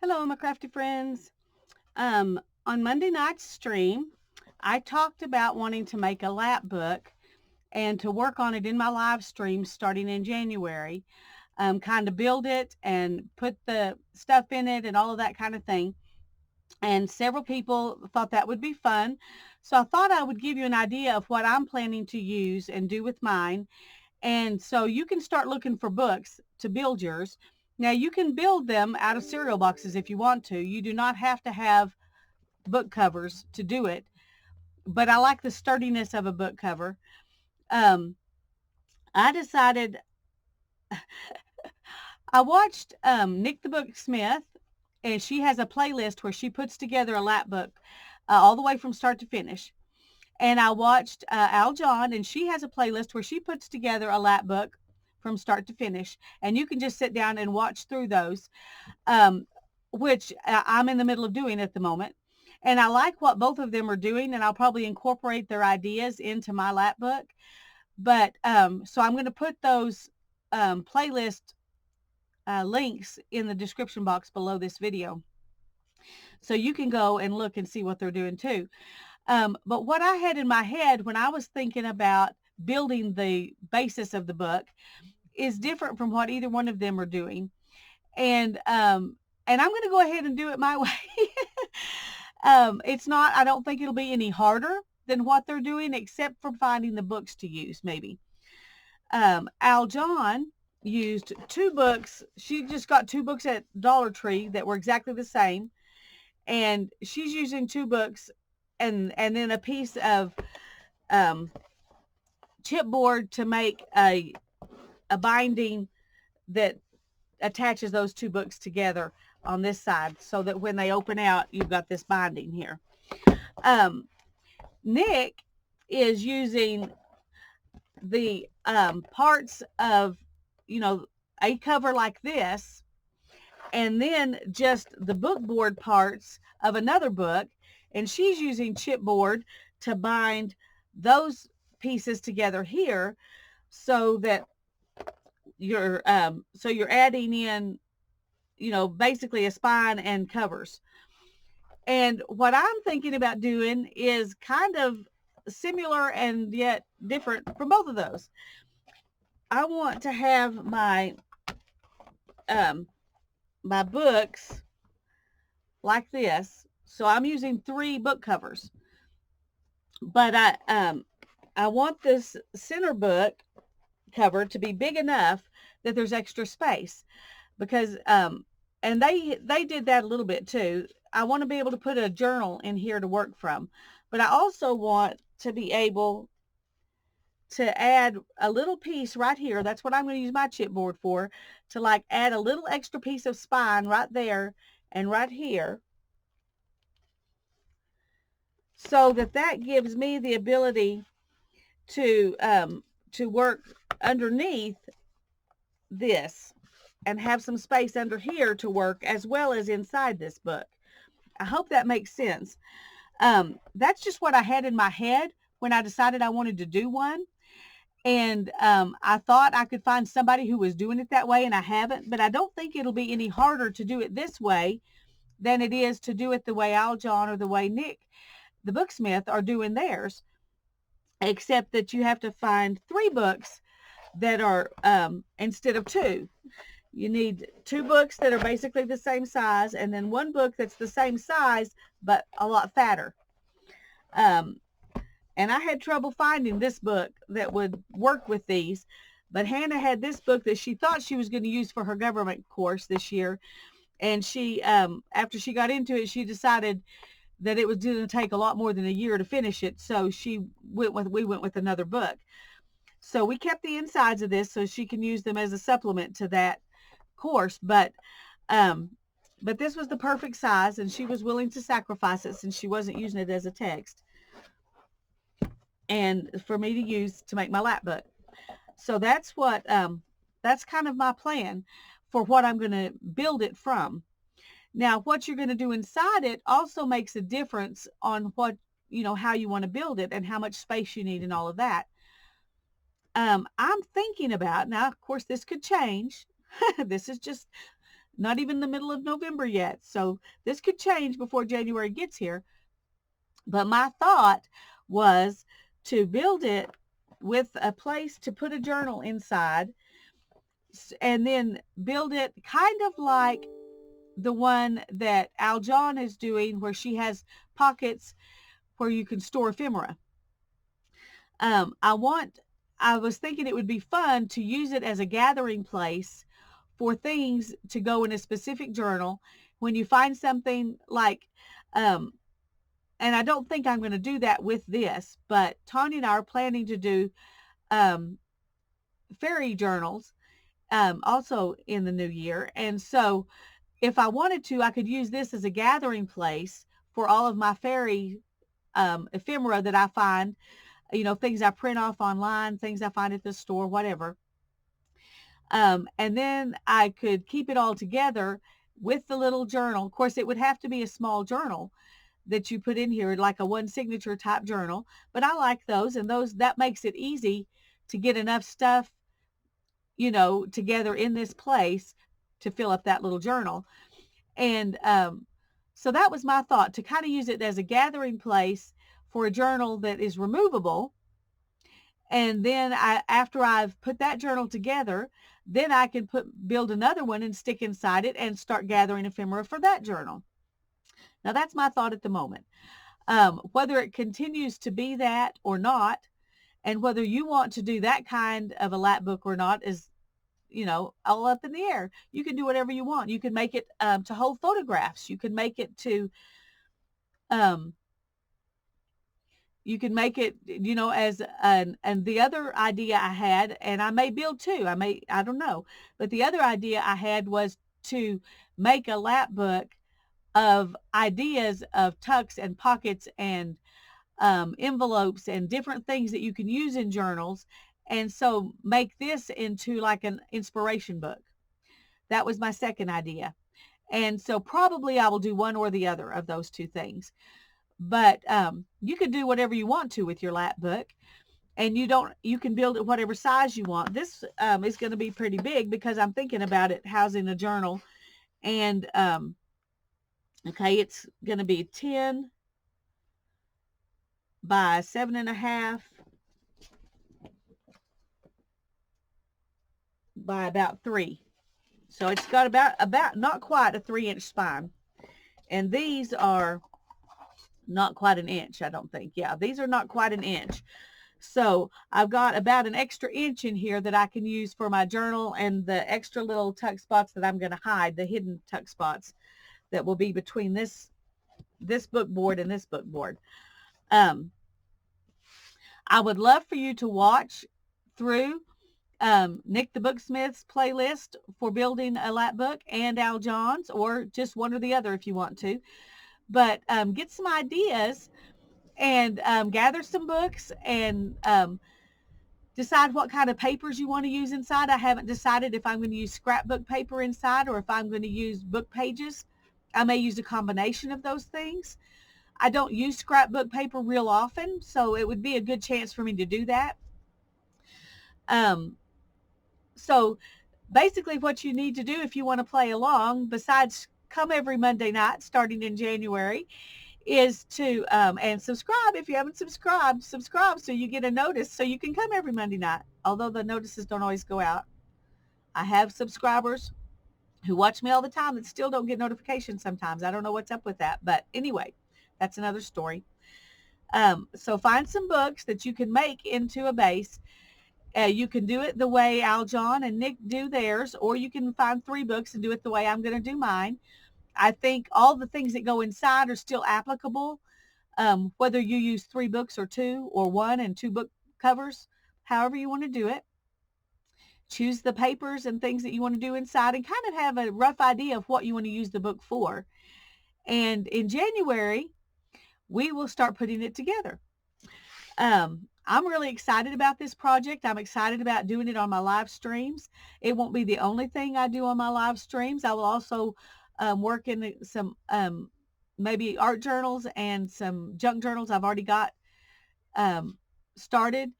Hello, my crafty friends. On Monday night's stream, I talked about wanting to make a lap book and to work on it in my live stream starting in January. Kind of build it and put the stuff in it and all of that kind of thing. And several people thought that would be fun. So I thought I would give you an idea of what I'm planning to use and do with mine. And so you can start looking for books to build yours. Now you can build them out of cereal boxes if you want to. You do not have to have book covers to do it, but I like the sturdiness of a book cover. Um, I decided I watched Nick the Booksmith, and she has a playlist where she puts together a lap book all the way from start to finish. And I watched Al John, and she has a playlist where she puts together a lap book from start to finish. And you can just sit down and watch through those, um, which I'm in the middle of doing at the moment. And I like what both of them are doing, and I'll probably incorporate their ideas into my lap book. But so I'm going to put those playlist links in the description box below this video. So you can go and look and see what they're doing too. But what I had in my head when I was thinking about building the basis of the book is different from what either one of them are doing. And I'm going to go ahead and do it my way. It's not, I don't think it'll be any harder than what they're doing, except for finding the books to use, maybe. Al John used two books. She just got two books at Dollar Tree that were exactly the same. And she's using two books and then a piece of um, chipboard to make a binding that attaches those two books together on this side so that when they open out, you've got this binding here. Um, Nick is using the parts of, a cover like this, and then just the book board parts of another book. And she's using chipboard to bind those pieces together here so that you're adding in, basically a spine and covers. And what I'm thinking about doing is kind of similar and yet different from both of those. I want to have um, my books like this. So I'm using 3 book covers, but I want this center book cover to be big enough that there's extra space because and they did that a little bit too. I want to be able to put a journal in here to work from, but I also want to be able to add a little piece right here. That's what I'm going to use my chipboard for, to like add a little extra piece of spine right there and right here, so that gives me the ability to work underneath this and have some space under here to work as well as inside this book. I hope that makes sense. That's just what I had in my head when I decided I wanted to do one. And I thought I could find somebody who was doing it that way, and I haven't. But I don't think it'll be any harder to do it this way than it is to do it the way Al John or the way Nick, the Booksmith, are doing theirs, except that you have to find 3 books that are instead of 2. You need 2 books that are basically the same size, and then 1 book that's the same size but a lot fatter. And I had trouble finding this book that would work with these, but Hannah had this book that she thought she was going to use for her government course this year, and she after she got into it, she decided that it was going to take a lot more than a year to finish it, so we went with another book. So we kept the insides of this so she can use them as a supplement to that course, but this was the perfect size, and she was willing to sacrifice it since she wasn't using it as a text, and for me to use to make my lap book. So that's that's kind of my plan for what I'm going to build it from. Now, what you're going to do inside it also makes a difference on what, how you want to build it and how much space you need and all of that. I'm thinking about, now, of course, this could change. This is just not even the middle of November yet. So this could change before January gets here. But my thought was to build it with a place to put a journal inside, and then build it kind of like the one that Al John is doing, where she has pockets where you can store ephemera. Um, I want, I was thinking it would be fun to use it as a gathering place for things to go in a specific journal. When you find something like, um, and I don't think I'm going to do that with this, but Tanya and I are planning to do um, fairy journals also in the new year. And so if I wanted to, I could use this as a gathering place for all of my fairy ephemera that I find, things I print off online, things I find at the store, whatever. And then I could keep it all together with the little journal. Of course, it would have to be a small journal that you put in here, like a one signature type journal. But I like those, and that makes it easy to get enough stuff, together in this place to fill up that little journal. And so that was my thought, to kind of use it as a gathering place for a journal that is removable. And then after I've put that journal together, then I can build another one and stick inside it and start gathering ephemera for that journal. Now that's my thought at the moment. Whether it continues to be that or not, and whether you want to do that kind of a Lapbook or not is, all up in the air. You can do whatever you want. You can make it to hold photographs. You can make it to, um, as and the other idea I had, and I may build two, I don't know, but the other idea I had was to make a Lapbook of ideas of tucks and pockets and envelopes and different things that you can use in journals. And so make this into like an inspiration book. That was my second idea. And so probably I will do one or the other of those two things. But you can do whatever you want to with your Lapbook, and you can build it whatever size you want. This is going to be pretty big because I'm thinking about it housing a journal. And okay, it's going to be 10 by 7.5 by about 3. So it's got about not quite a 3-inch spine. And these are not quite an inch, I don't think. Yeah, these are not quite an inch. So I've got about an extra inch in here that I can use for my journal, and the extra little tuck spots that I'm going to hide, the hidden tuck spots that will be between this book board and this book board. I would love for you to watch through Nick the Booksmith's playlist for building a Lapbook, and Al John's, or just one or the other if you want to. But get some ideas and gather some books, and decide what kind of papers you want to use inside. I haven't decided if I'm going to use scrapbook paper inside or if I'm going to use book pages. I may use a combination of those things. I don't use scrapbook paper real often, so it would be a good chance for me to do that. So basically what you need to do if you want to play along, besides come every Monday night starting in January, is to and subscribe. If you haven't subscribed, subscribe so you get a notice so you can come every Monday night, although the notices don't always go out. I have subscribers who watch me all the time that still don't get notifications sometimes. I don't know what's up with that, but anyway, that's another story. So find some books that you can make into a base. You can do it the way Al John and Nick do theirs, or you can find 3 books and do it the way I'm going to do mine. I think all the things that go inside are still applicable, whether you use 3 books or 2 or 1 and 2 book covers, however you want to do it. Choose the papers and things that you want to do inside, and kind of have a rough idea of what you want to use the book for. And in January, we will start putting it together. I'm really excited about this project. I'm excited about doing it on my live streams. It won't be the only thing I do on my live streams. I will also work in some maybe art journals and some junk journals I've already got started.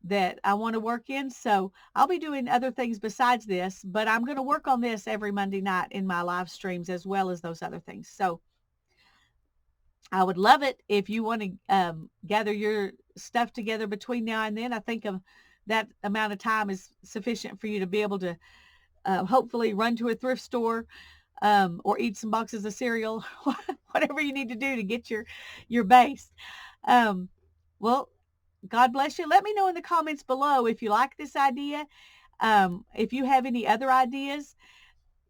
that I want to work in. So I'll be doing other things besides this, but I'm going to work on this every Monday night in my live streams as well as those other things. So I would love it if you want to gather your stuff together between now and then. I think that amount of time is sufficient for you to be able to hopefully run to a thrift store or eat some boxes of cereal, whatever you need to do to get your base. Um, well, God bless you. Let me know in the comments below if you like this idea. If you have any other ideas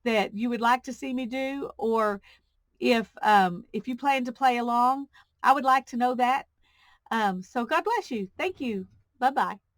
that you would like to see me do, or if you plan to play along, I would like to know that. So God bless you. Thank you. Bye bye.